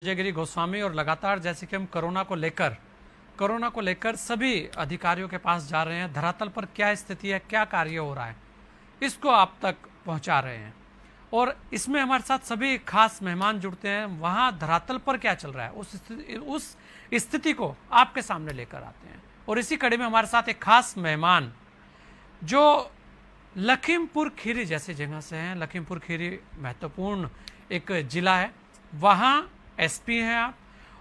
विजयगिरी गोस्वामी और लगातार जैसे कि हम कोरोना को लेकर सभी अधिकारियों के पास जा रहे हैं, धरातल पर क्या स्थिति है, क्या कार्य हो रहा है, इसको आप तक पहुंचा रहे हैं। और इसमें हमारे साथ सभी खास मेहमान जुड़ते हैं, वहां धरातल पर क्या चल रहा है उस स्थिति को आपके सामने लेकर आते हैं। और इसी कड़ी में हमारे साथ एक खास मेहमान जो लखीमपुर खीरी जैसी जगह से हैं। लखीमपुर खीरी महत्वपूर्ण एक जिला है, वहां एसपी हैं आप,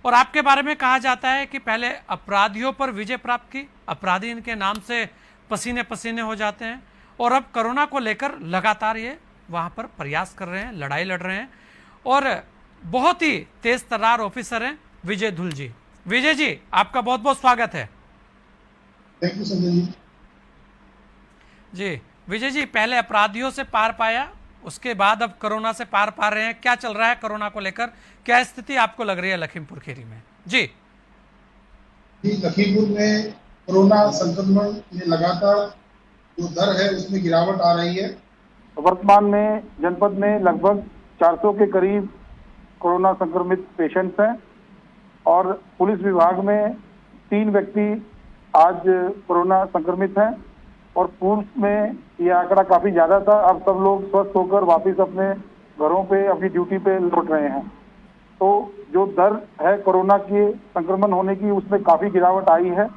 और आपके बारे में कहा जाता है कि पहले अपराधियों पर विजय प्राप्त की, अपराधी इनके नाम से पसीने पसीने हो जाते हैं, और अब कोरोना को लेकर लगातार ये वहां पर प्रयास कर रहे हैं, लड़ाई लड़ रहे हैं। और बहुत ही तेज तर्रार ऑफिसर हैं विजय धुल जी। विजय जी, आपका बहुत बहुत स्वागत है। Thank you Sanjay ji. जी विजय जी, पहले अपराधियों से पार पाया, उसके बाद अब कोरोना से पार पा रहे हैं, क्या चल रहा है कोरोना को लेकर, क्या स्थिति आपको लग रही है लखीमपुर खीरी में? जी लखीमपुर में कोरोना संक्रमण में लगातार जो दर है उसमें गिरावट आ रही है। वर्तमान में जनपद में लगभग 400 के करीब कोरोना संक्रमित पेशेंट्स हैं और पुलिस विभाग में 3 व्यक्ति आज कोरोना संक्रमित हैं। और पूर्व में ये आंकड़ा काफी ज्यादा था। अब सब लोग स्वस्थ होकर वापस अपने घरों पे, अपनी ड्यूटी पे लौट रहे हैं। तो जो दर है कोरोना के संक्रमण होने की, उसमें काफी गिरावट आई है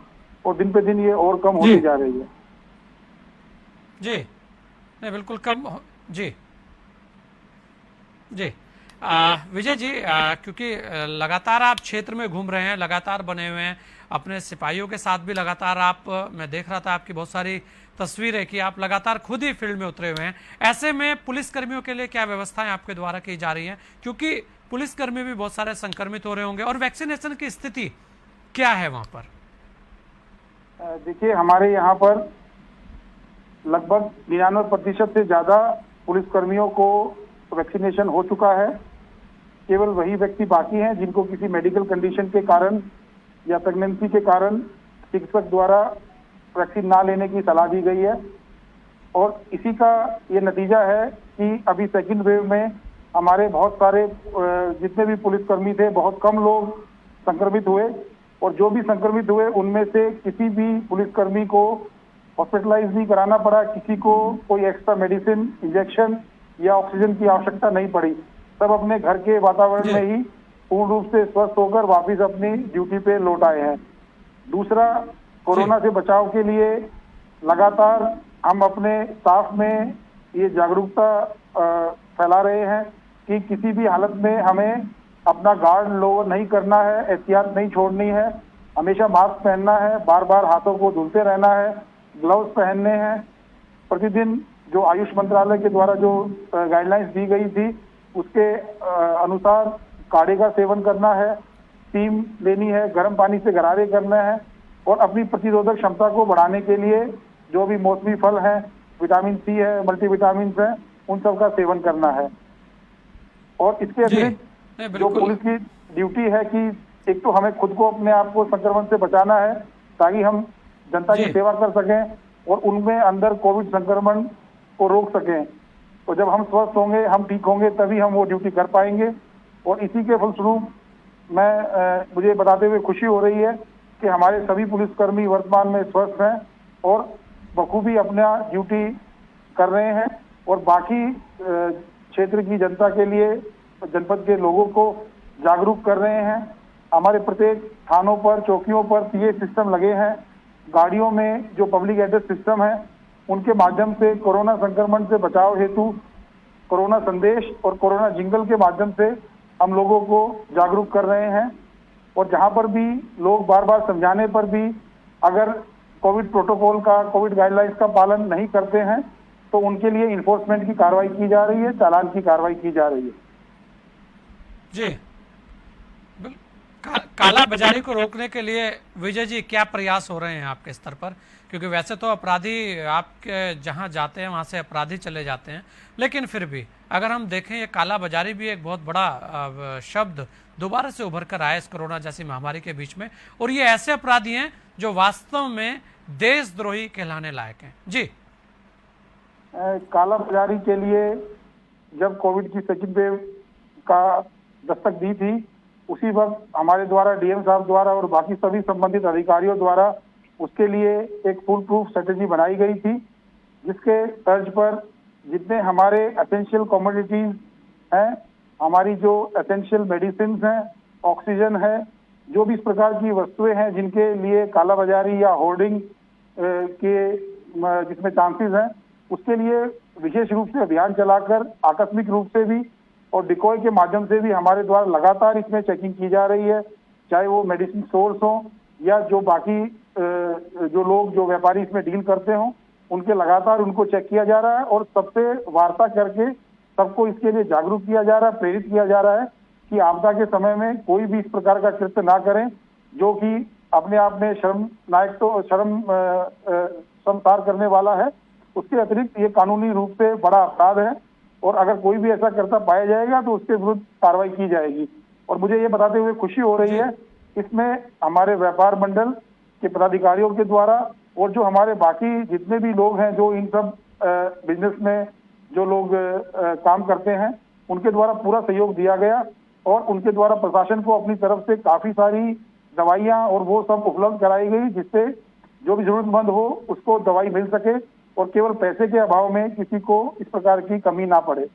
और दिन पे दिन ये और कम होती जा रही है। जी नहीं, बिल्कुल कम जी जी विजय जी, क्योंकि लगातार आप क्षेत्र में घूम रहे हैं, लगातार बने हुए हैं, अपने सिपाहियों के साथ भी लगातार आप, मैं देख रहा था आपकी बहुत सारी तस्वीरें कि आप लगातार खुद ही फील्ड में उतरे हुए हैं। ऐसे में पुलिस कर्मियों के लिए क्या व्यवस्थाएं आपके द्वारा की जा रही हैं, क्योंकि पुलिसकर्मी भी बहुत सारे संक्रमित हो रहे होंगे, और वैक्सीनेशन की स्थिति क्या है वहां पर? देखिए, हमारे यहाँ पर लगभग 99% से ज्यादा पुलिसकर्मियों को वैक्सीनेशन हो चुका है। केवल वही व्यक्ति बाकी हैं जिनको किसी मेडिकल कंडीशन के कारण या प्रेगनेंसी के कारण चिकित्सक द्वारा वैक्सीन ना लेने की सलाह दी गई है। और इसी का ये नतीजा है कि अभी सेकंड वेव में हमारे बहुत सारे जितने भी पुलिसकर्मी थे, बहुत कम लोग संक्रमित हुए। और जो भी संक्रमित हुए उनमें से किसी भी पुलिसकर्मी को हॉस्पिटलाइज नहीं कराना पड़ा, किसी को कोई एक्स्ट्रा मेडिसिन, इंजेक्शन या ऑक्सीजन की आवश्यकता नहीं पड़ी। सब अपने घर के वातावरण में ही पूर्ण रूप से स्वस्थ होकर वापिस अपनी ड्यूटी पे लौट आए हैं। दूसरा, कोरोना से बचाव के लिए लगातार हम अपने स्टाफ में ये जागरूकता फैला रहे हैं कि किसी भी हालत में हमें अपना गार्ड लोअर नहीं करना है, एहतियात नहीं छोड़नी है, हमेशा मास्क पहनना है, बार बार हाथों को धुलते रहना है, ग्लव्स पहनने हैं। प्रतिदिन जो आयुष मंत्रालय के द्वारा जो गाइडलाइंस दी गई थी उसके अनुसार काढ़े का सेवन करना है, स्टीम लेनी है, गर्म पानी से गरारे करना है, और अपनी प्रतिरोधक क्षमता को बढ़ाने के लिए जो भी मौसमी फल हैं, विटामिन सी है, मल्टीविटामिन है, उन सब का सेवन करना है। और इसके अतिरिक्त जो पुलिस की ड्यूटी है कि एक तो हमें खुद को, अपने आप को संक्रमण से बचाना है ताकि हम जनता की सेवा कर सकें और उनमें अंदर कोविड संक्रमण को रोक सकें। तो जब हम स्वस्थ होंगे, हम ठीक होंगे, तभी हम वो ड्यूटी कर पाएंगे। और इसी के फलस्वरूप मुझे बताते हुए खुशी हो रही है कि हमारे सभी पुलिसकर्मी वर्तमान में स्वस्थ हैं और बखूबी अपना ड्यूटी कर रहे हैं। और बाकी क्षेत्र की जनता के लिए, जनपद के लोगों को जागरूक कर रहे हैं। हमारे प्रत्येक थानों पर, चौकियों पर पीए सिस्टम लगे हैं। गाड़ियों में जो पब्लिक एड्रेस सिस्टम है उनके माध्यम से कोरोना संक्रमण से बचाव हेतु कोरोना संदेश और कोरोना जिंगल के माध्यम से हम लोगों को जागरूक कर रहे हैं। और जहां पर भी लोग बार बार समझाने पर भी अगर कोविड प्रोटोकॉल का, कोविड गाइडलाइंस का पालन नहीं करते हैं तो उनके लिए इन्फोर्समेंट की कार्रवाई की जा रही है, चालान की कार्रवाई की जा रही है। जी, काला बाजारी को रोकने के लिए विजय जी क्या प्रयास हो रहे हैं आपके स्तर पर? क्योंकि वैसे तो अपराधी आपके जहां जाते हैं वहां से अपराधी चले जाते हैं, लेकिन फिर भी अगर हम देखें, ये काला बाजारी भी एक बहुत बड़ा शब्द दोबारा से उभर कर आया इस कोरोना जैसी महामारी के बीच में, और ये ऐसे अपराधी हैं जो वास्तव में देशद्रोही कहलाने लायक हैं। जी, काला बाजारी के लिए जब कोविड की सेकंड वेव का दस्तक दी थी उसी वक्त हमारे द्वारा डीएम साहब द्वारा और बाकी सभी संबंधित अधिकारियों द्वारा उसके लिए एक फुल प्रूफ स्ट्रेटेजी बनाई गई थी, जिसके तर्ज पर जितने हमारे एसेंशियल कमोडिटीज हैं, हमारी जो एसेंशियल मेडिसिन हैं, ऑक्सीजन है, जो भी इस प्रकार की वस्तुएं हैं जिनके लिए कालाबाजारी या होर्डिंग के जिसमें चांसेस हैं, उसके लिए विशेष रूप से अभियान चलाकर आकस्मिक रूप से भी और डिकॉय के माध्यम से भी हमारे द्वारा लगातार इसमें चेकिंग की जा रही है, चाहे वो मेडिसिन स्टोर्स हो या जो बाकी जो लोग जो व्यापारी इसमें डील करते हों, उनके लगातार उनको चेक किया जा रहा है और सबसे वार्ता करके सबको इसके लिए जागरूक किया जा रहा है, प्रेरित किया जा रहा है कि आपदा के समय में कोई भी इस प्रकार का कृत्य ना करें, जो कि अपने आप में शर्मनाक तो शर्मसार करने वाला है। उसके अतिरिक्त ये कानूनी रूप से बड़ा अपराध है और अगर कोई भी ऐसा करता पाया जाएगा तो उसके विरुद्ध कार्रवाई की जाएगी। और मुझे ये बताते हुए खुशी हो रही है, इसमें हमारे व्यापार मंडल के पदाधिकारियों के द्वारा और जो हमारे बाकी जितने भी लोग हैं जो इन सब बिजनेस में जो लोग काम करते हैं, उनके द्वारा पूरा सहयोग दिया गया और उनके द्वारा प्रशासन को अपनी तरफ से काफी सारी दवाइयां और वो सब उपलब्ध कराई गई, जिससे जो भी जरूरतमंद हो उसको दवाई मिल सके और केवल पैसे के अभाव में किसी को इस प्रकार की कमी ना पड़े।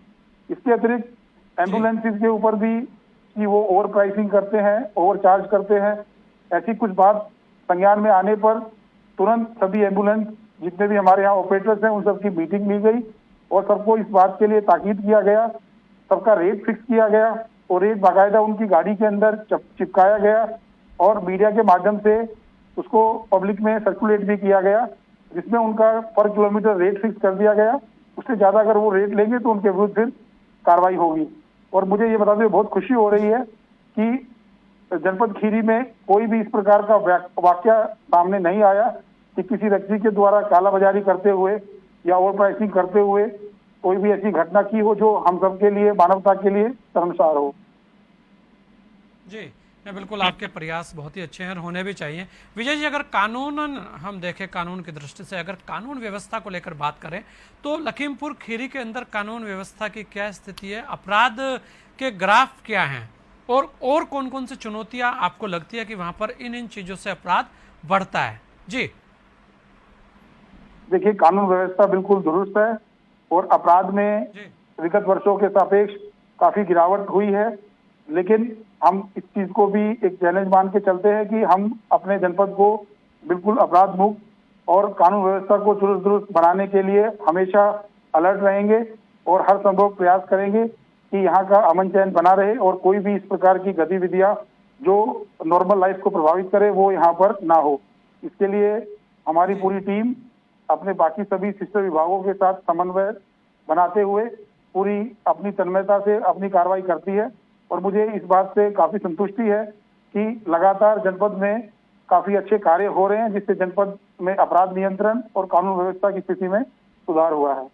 इसके अतिरिक्त एम्बुलेंसेज के ऊपर भी कि वो ओवर प्राइसिंग करते हैं, ओवर चार्ज करते हैं, ऐसी कुछ बात संज्ञान में आने पर तुरंत सभी एम्बुलेंस जितने भी हमारे यहाँ ऑपरेटर्स हैं उन सबकी मीटिंग ली गई और सबको इस बात के लिए ताकीद किया गया, सबका रेट फिक्स किया गया और रेट बाकायदा उनकी गाड़ी के अंदर चिपकाया गया और मीडिया के माध्यम से उसको पब्लिक में सर्कुलेट भी किया गया, जिसमें उनका पर किलोमीटर रेट फिक्स कर दिया गया। उससे ज्यादा अगर वो रेट लेंगे तो उनके विरुद्ध फिर कार्रवाई होगी। और मुझे ये बताते हुए बहुत खुशी हो रही है कि जनपद खीरी में कोई भी इस प्रकार का वाकया सामने नहीं आया कि किसी व्यक्ति के द्वारा कालाबाजारी करते हुए या ओवर प्राइसिंग करते हुए कोई भी ऐसी घटना की हो जो हम सबके लिए, मानवता के लिए शर्मसार हो। जी बिल्कुल, आपके प्रयास बहुत ही अच्छे हैं और होने भी चाहिए। विजय जी, अगर कानूनन हम देखें, कानून की दृष्टि से अगर कानून व्यवस्था को लेकर बात करें तो लखीमपुर खीरी के अंदर कानून व्यवस्था की क्या स्थिति है, अपराध के ग्राफ क्या हैं और कौन कौन सी चुनौतियां आपको लगती है कि वहां पर इन चीजों से अपराध बढ़ता है? जी देखिए, कानून व्यवस्था बिल्कुल दुरुस्त है और अपराध में विगत वर्षों के सापेक्ष काफी गिरावट हुई है, लेकिन हम इस चीज को भी एक चैलेंज मान के चलते हैं कि हम अपने जनपद को बिल्कुल अपराध मुक्त और कानून व्यवस्था को चुस्त दुरुस्त बनाने के लिए हमेशा अलर्ट रहेंगे और हर संभव प्रयास करेंगे कि यहाँ का अमन चैन बना रहे और कोई भी इस प्रकार की गतिविधियां जो नॉर्मल लाइफ को प्रभावित करे वो यहाँ पर ना हो। इसके लिए हमारी पूरी टीम अपने बाकी सभी सिस्टर विभागों के साथ समन्वय बनाते हुए पूरी अपनी तन्मयता से अपनी कार्रवाई करती है और मुझे इस बात से काफी संतुष्टि है कि लगातार जनपद में काफी अच्छे कार्य हो रहे हैं, जिससे जनपद में अपराध नियंत्रण और कानून व्यवस्था की स्थिति में सुधार हुआ है।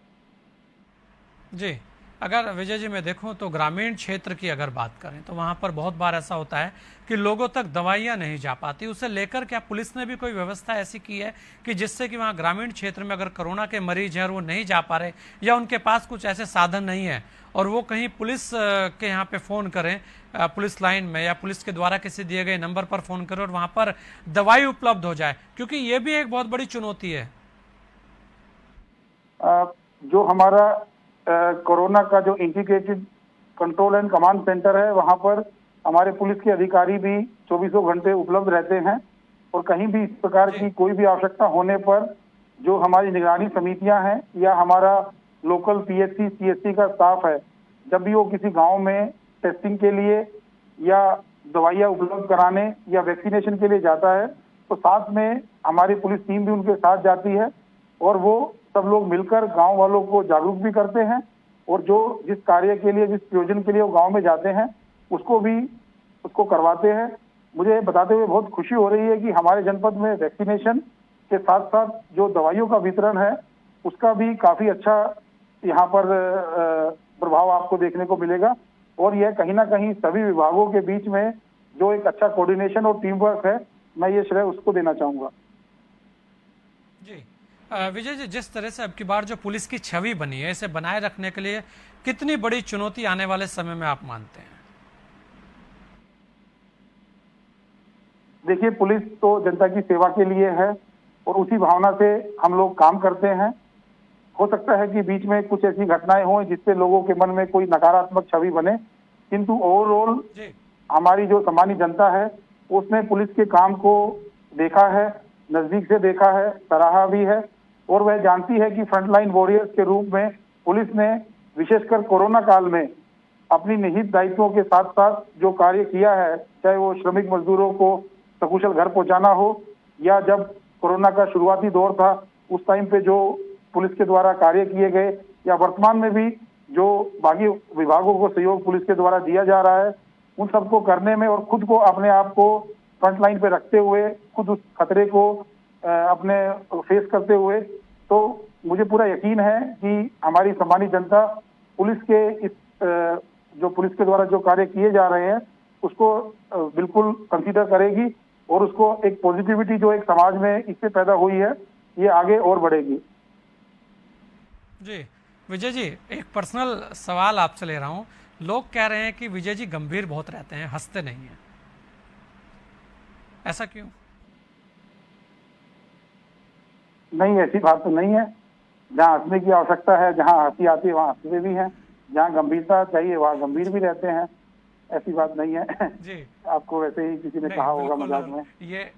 जी, अगर विजय जी मैं देखूं तो ग्रामीण क्षेत्र की अगर बात करें तो वहां पर बहुत बार ऐसा होता है कि लोगों तक दवाइयां नहीं जा पाती, उसे लेकर क्या पुलिस ने भी कोई व्यवस्था ऐसी की है कि जिससे कि वहां ग्रामीण क्षेत्र में अगर कोरोना के मरीज हैं और वो नहीं जा पा रहे या उनके पास कुछ ऐसे साधन नहीं है और वो कहीं पुलिस के यहाँ पे फ़ोन करें, पुलिस लाइन में या पुलिस के द्वारा किसी दिए गए नंबर पर फ़ोन करें और वहाँ पर दवाई उपलब्ध हो जाए, क्योंकि ये भी एक बहुत बड़ी चुनौती है। जो हमारा कोरोना का जो integrated control and command centre है, वहाँ पर हमारे पुलिस के अधिकारी भी 24 घंटे उपलब्ध रहते हैं और कहीं भी इस प्रकार की कोई भी आवश्यकता होने पर जो हमारी निगरानी समितियां हैं या हमारा लोकल पीएचसी सीएचसी का स्टाफ है, जब भी वो किसी गांव में टेस्टिंग के लिए या दवाइयां उपलब्ध कराने या वैक्सीनेशन के लिए जाता है तो साथ में हमारी पुलिस टीम भी उनके साथ जाती है और वो सब लोग मिलकर गांव वालों को जागरूक भी करते हैं और जो जिस कार्य के लिए, जिस प्रयोजन के लिए वो गांव में जाते हैं उसको करवाते हैं। मुझे बताते हुए बहुत खुशी हो रही है कि हमारे जनपद में वैक्सीनेशन के साथ साथ जो दवाइयों का वितरण है उसका भी काफी अच्छा यहाँ पर प्रभाव आपको देखने को मिलेगा और यह कहीं ना कहीं सभी विभागों के बीच में जो एक अच्छा कोऑर्डिनेशन और टीम वर्क है, मैं ये श्रेय उसको देना चाहूंगा। जी विजय जी, जिस तरह से अब की बार जो पुलिस की छवि बनी है, इसे बनाए रखने के लिए कितनी बड़ी चुनौती आने वाले समय में आप मानते हैं? देखिए, पुलिस तो जनता की सेवा के लिए है और उसी भावना से हम लोग काम करते हैं। हो सकता है कि बीच में कुछ ऐसी घटनाएं हों जिससे लोगों के मन में कोई नकारात्मक छवि बने, किंतु ओवरऑल जी हमारी जो सामान्य जनता है उसने पुलिस के काम को देखा है, नजदीक से देखा है, सराहा भी है और वह जानती है कि फ्रंटलाइन वॉरियर्स के रूप में पुलिस ने विशेषकर कोरोना काल में अपनी निहित दायित्वों के साथ साथ जो कार्य किया है, चाहे वो श्रमिक मजदूरों को सकुशल घर पहुंचाना हो या जब कोरोना का शुरुआती दौर था उस टाइम पे जो पुलिस के द्वारा कार्य किए गए या वर्तमान में भी जो बाकी विभागों को सहयोग पुलिस के द्वारा दिया जा रहा है, उन सबको करने में और खुद को अपने आप को फ्रंट लाइन पे रखते हुए खुद उस खतरे को अपने फेस करते हुए, तो मुझे पूरा यकीन है कि हमारी सामान्य जनता पुलिस के इस जो पुलिस के द्वारा जो कार्य किए जा रहे हैं उसको बिल्कुल कंसीडर करेगी और उसको एक पॉजिटिविटी जो एक समाज में इससे पैदा हुई है ये आगे और बढ़ेगी। जी विजय जी, एक पर्सनल सवाल आपसे ले रहा हूं। लोग कह रहे हैं कि विजय जी गंभीर बहुत रहते हैं, हंसते नहीं हैं, ऐसा क्यों? नहीं, ऐसी बात तो नहीं है। जहाँ हंसने की आवश्यकता है, जहाँ हंसी आती है वहाँ हंसते भी हैं, जहाँ गंभीरता चाहिए वहाँ गंभीर भी रहते हैं, ऐसी बात नहीं है जी आपको वैसे ही किसी ने कहा होगा मजाक में। ये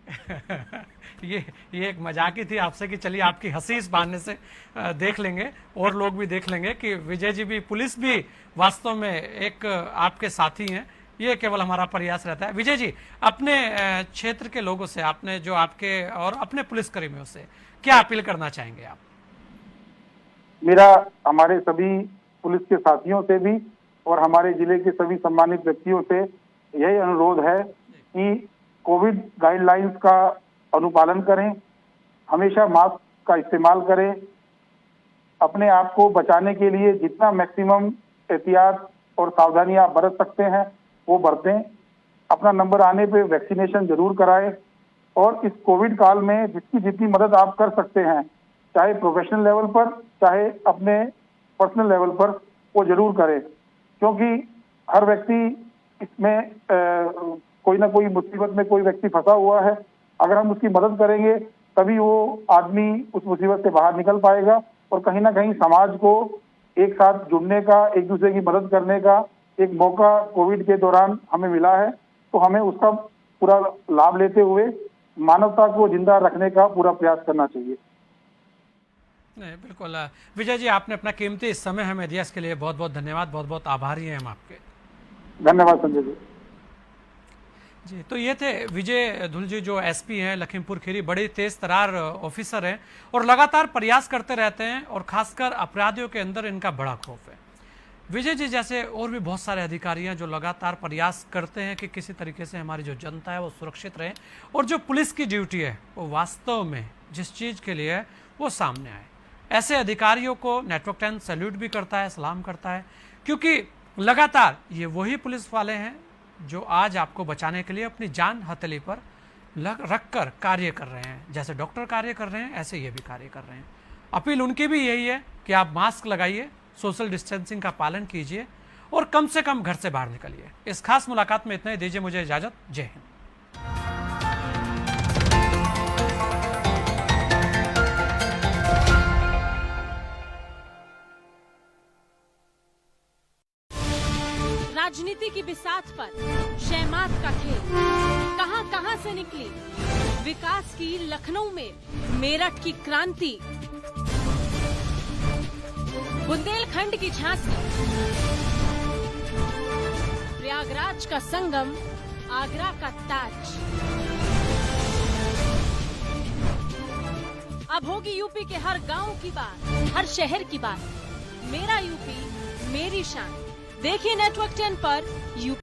ये एक मजाक ही थी आपसे कि चलिए आपकी हंसी इस बहाने से देख लेंगे और लोग भी देख लेंगे कि विजय जी भी, पुलिस भी वास्तव में एक आपके साथी हैं। ये केवल हमारा प्रयास रहता है। विजय जी, अपने क्षेत्र के लोगों से, आपने जो आपके और अपने पुलिसकर्मियों से क्या अपील करना चाहेंगे आप? मेरा हमारे सभी पुलिस के साथियों से भी और हमारे जिले के सभी सम्मानित व्यक्तियों से यही अनुरोध है कि कोविड गाइडलाइंस का अनुपालन करें, हमेशा मास्क का इस्तेमाल करें, अपने आप को बचाने के लिए जितना मैक्सिमम एहतियात और सावधानियां बरत सकते हैं वो बरतें, अपना नंबर आने पे वैक्सीनेशन जरूर कराएं और इस कोविड काल में जिसकी जितनी मदद आप कर सकते हैं, चाहे प्रोफेशनल लेवल पर चाहे अपने पर्सनल लेवल पर, वो जरूर करें, क्योंकि हर व्यक्ति इसमें कोई ना कोई मुसीबत में कोई व्यक्ति फंसा हुआ है। अगर हम उसकी मदद करेंगे तभी वो आदमी उस मुसीबत से बाहर निकल पाएगा और कहीं ना कहीं समाज को एक साथ जुड़ने का, एक दूसरे की मदद करने का एक मौका कोविड के दौरान हमें मिला है, तो हमें उसका पूरा लाभ लेते हुए मानवता को जिंदा रखने का पूरा प्रयास करना चाहिए। नहीं, बिल्कुल विजय जी, आपने अपना कीमती समय हमें दिया, इसके लिए बहुत बहुत धन्यवाद, बहुत बहुत आभारी हैं हम आपके। धन्यवाद संजय जी। जी, तो ये थे विजय धुल जी, जो एसपी हैं लखीमपुर खीरी, बड़ी तेज तरार ऑफिसर हैं और लगातार प्रयास करते रहते हैं और खासकर अपराधियों के अंदर इनका बड़ा खौफ है। विजय जी जैसे और भी बहुत सारे अधिकारी हैं जो लगातार प्रयास करते हैं कि किसी तरीके से हमारी जो जनता है वो सुरक्षित रहे और जो पुलिस की ड्यूटी है वो वास्तव में जिस चीज़ के लिए है वो सामने आए। ऐसे अधिकारियों को नेटवर्क 10 सैल्यूट भी करता है, सलाम करता है, क्योंकि लगातार ये वही पुलिस वाले हैं जो आज आपको बचाने के लिए अपनी जान हथेली पर रख कर कार्य कर रहे हैं। जैसे डॉक्टर कार्य कर रहे हैं ऐसे ये भी कार्य कर रहे हैं। अपील उनकी भी यही है कि आप मास्क लगाइए, सोशल डिस्टेंसिंग का पालन कीजिए और कम से कम घर से बाहर निकलिए। इस खास मुलाकात में इतना ही, दीजिए मुझे इजाजत। जय हिंद। राजनीति की बिसात पर शहमात का खेल कहां कहां से निकली, विकास की लखनऊ में मेरठ की क्रांति, बुंदेलखंड की झांसी, प्रयागराज का संगम, आगरा का ताज। अब होगी यूपी के हर गांव की बात, हर शहर की बात। मेरा यूपी, मेरी शान। देखिए नेटवर्क 10 पर यूपी।